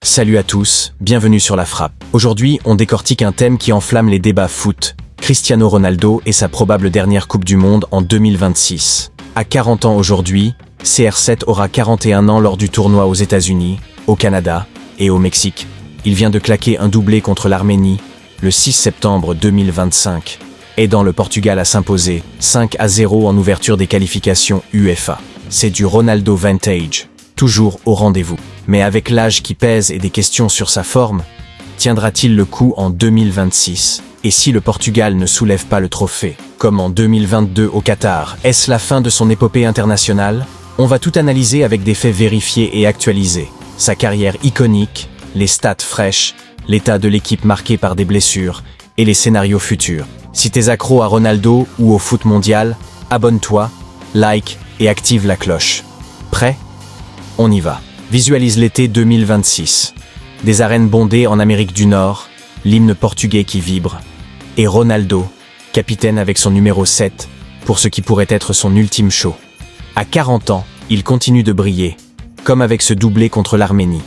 Salut à tous, bienvenue sur La Frappe. Aujourd'hui, on décortique un thème qui enflamme les débats foot. Cristiano Ronaldo et sa probable dernière Coupe du Monde en 2026. À 40 ans aujourd'hui, CR7 aura 41 ans lors du tournoi aux États-Unis, au Canada et au Mexique. Il vient de claquer un doublé contre l'Arménie le 6 septembre 2025, aidant le Portugal à s'imposer 5-0 en ouverture des qualifications UEFA. C'est du Ronaldo vintage, toujours au rendez-vous. Mais avec l'âge qui pèse et des questions sur sa forme, tiendra-t-il le coup en 2026? Et si le Portugal ne soulève pas le trophée, comme en 2022 au Qatar, est-ce la fin de son épopée internationale? On va tout analyser avec des faits vérifiés et actualisés. Sa carrière iconique, les stats fraîches, l'état de l'équipe marqué par des blessures et les scénarios futurs. Si t'es accro à Ronaldo ou au foot mondial, abonne-toi, like et active la cloche. Prêt? On y va. Visualise l'été 2026. Des arènes bondées en Amérique du Nord, l'hymne portugais qui vibre, et Ronaldo, capitaine avec son numéro 7, pour ce qui pourrait être son ultime show. À 40 ans, il continue de briller, comme avec ce doublé contre l'Arménie.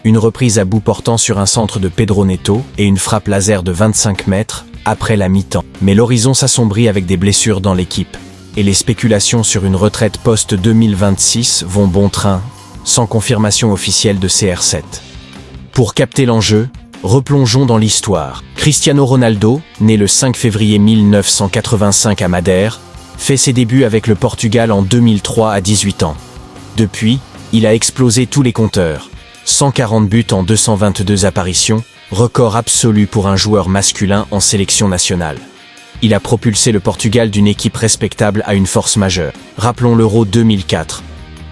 Une reprise à bout portant sur un centre de Pedro Neto et une frappe laser de 25 mètres après la mi-temps. Mais l'horizon s'assombrit avec des blessures dans l'équipe, et les spéculations sur une retraite post-2026 vont bon train, sans confirmation officielle de CR7. Pour capter l'enjeu, replongeons dans l'histoire. Cristiano Ronaldo, né le 5 février 1985 à Madère, fait ses débuts avec le Portugal en 2003 à 18 ans. Depuis, il a explosé tous les compteurs. 140 buts en 222 apparitions, record absolu pour un joueur masculin en sélection nationale. Il a propulsé le Portugal d'une équipe respectable à une force majeure. Rappelons l'Euro 2004.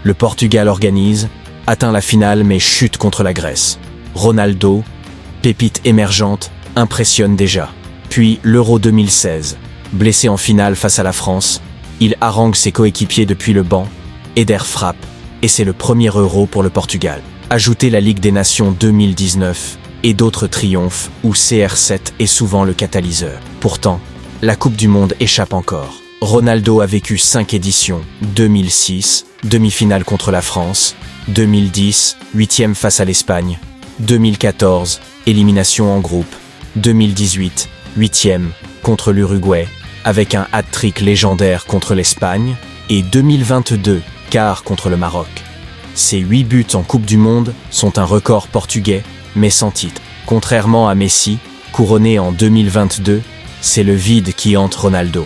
Le Portugal organise, atteint la finale mais chute contre la Grèce. Ronaldo, pépite émergente, impressionne déjà. Puis l'Euro 2016, blessé en finale face à la France, il harangue ses coéquipiers depuis le banc, Eder frappe, et c'est le premier Euro pour le Portugal. Ajoutez la Ligue des Nations 2019 et d'autres triomphes où CR7 est souvent le catalyseur. Pourtant, la Coupe du Monde échappe encore. Ronaldo a vécu 5 éditions, 2006, demi-finale contre la France, 2010, 8e face à l'Espagne, 2014, élimination en groupe, 2018, 8e contre l'Uruguay, avec un hat-trick légendaire contre l'Espagne, et 2022, quart contre le Maroc. Ces 8 buts en Coupe du Monde sont un record portugais, mais sans titre. Contrairement à Messi, couronné en 2022, c'est le vide qui hante Ronaldo.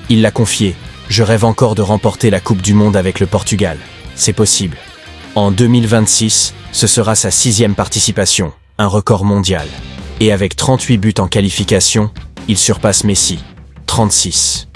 Il l'a confié, « Je rêve encore de remporter la Coupe du Monde avec le Portugal. C'est possible. » En 2026, ce sera sa 6e participation, un record mondial. Et avec 38 buts en qualification, il surpasse Messi, 36.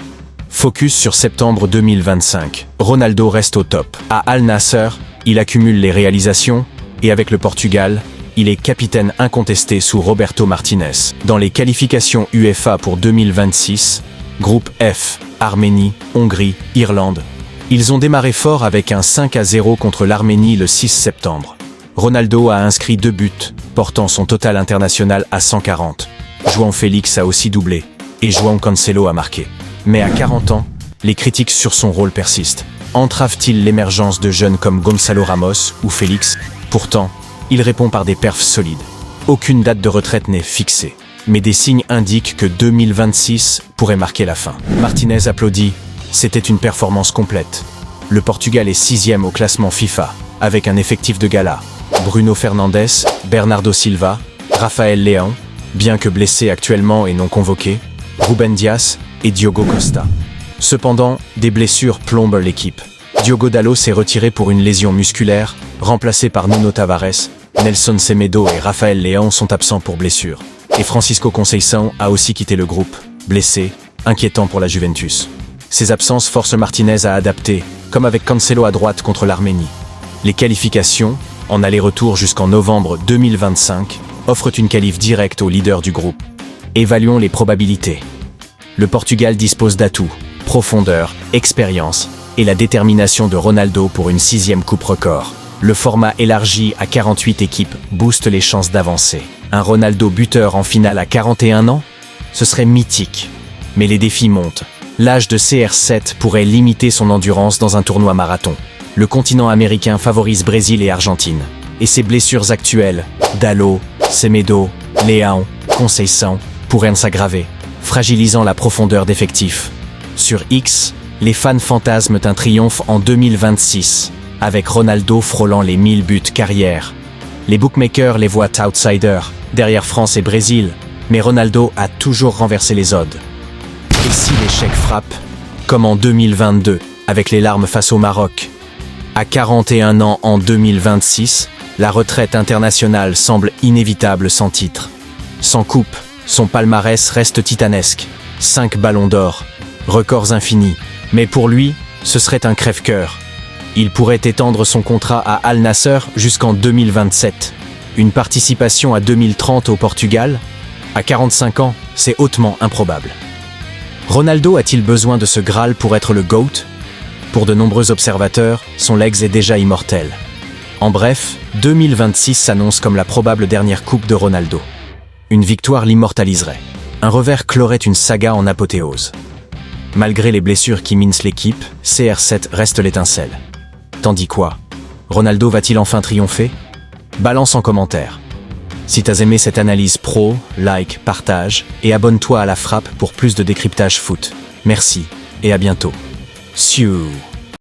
Focus sur septembre 2025. Ronaldo reste au top. À Al Nassr, il accumule les réalisations, et avec le Portugal, il est capitaine incontesté sous Roberto Martinez. Dans les qualifications UEFA pour 2026, groupe F, Arménie, Hongrie, Irlande. Ils ont démarré fort avec un 5-0 contre l'Arménie le 6 septembre. Ronaldo a inscrit 2 buts, portant son total international à 140. João Félix a aussi doublé, et João Cancelo a marqué. Mais à 40 ans, les critiques sur son rôle persistent. Entrave-t-il l'émergence de jeunes comme Gonçalo Ramos ou Félix? Pourtant, il répond par des perfs solides. Aucune date de retraite n'est fixée. Mais des signes indiquent que 2026 pourrait marquer la fin. Martinez applaudit, c'était une performance complète. Le Portugal est 6e au classement FIFA, avec un effectif de gala. Bruno Fernandes, Bernardo Silva, Rafael Leão, bien que blessé actuellement et non convoqué, Rúben Dias et Diogo Costa. Cependant, des blessures plombent l'équipe. Diogo Dalot s'est retiré pour une lésion musculaire, remplacé par Nuno Tavares, Nelson Semedo et Rafael Leão sont absents pour blessure. Et Francisco Conceição a aussi quitté le groupe, blessé, inquiétant pour la Juventus. Ces absences forcent Martinez à adapter, comme avec Cancelo à droite contre l'Arménie. Les qualifications, en aller-retour jusqu'en novembre 2025, offrent une qualif directe au leader du groupe. Évaluons les probabilités. Le Portugal dispose d'atouts, profondeur, expérience et la détermination de Ronaldo pour une 6e coupe record. Le format élargi à 48 équipes booste les chances d'avancer. Un Ronaldo buteur en finale à 41 ans? Ce serait mythique. Mais les défis montent. L'âge de CR7 pourrait limiter son endurance dans un tournoi marathon. Le continent américain favorise Brésil et Argentine. Et ses blessures actuelles Dalot, Semedo, Leão, Conceição pourraient s'aggraver, fragilisant la profondeur d'effectifs. Sur X, les fans fantasment un triomphe en 2026, avec Ronaldo frôlant les 1000 buts carrière. Les bookmakers les voient outsiders, derrière France et Brésil, mais Ronaldo a toujours renversé les odds. Et si l'échec frappe, comme en 2022, avec les larmes face au Maroc? À 41 ans en 2026, la retraite internationale semble inévitable sans titre. Sans coupe, son palmarès reste titanesque. 5 ballons d'or, records infinis. Mais pour lui, ce serait un crève-cœur. Il pourrait étendre son contrat à Al Nassr jusqu'en 2027. Une participation à 2030 au Portugal? À 45 ans, c'est hautement improbable. Ronaldo a-t-il besoin de ce Graal pour être le GOAT? Pour de nombreux observateurs, son legs est déjà immortel. En bref, 2026 s'annonce comme la probable dernière coupe de Ronaldo. Une victoire l'immortaliserait. Un revers clorait une saga en apothéose. Malgré les blessures qui minent l'équipe, CR7 reste l'étincelle. Tandis quoi? Ronaldo va-t-il enfin triompher? Balance en commentaire. Si t'as aimé cette analyse pro, like, partage et abonne-toi à La Frappe pour plus de décryptage foot. Merci et à bientôt. Ciao.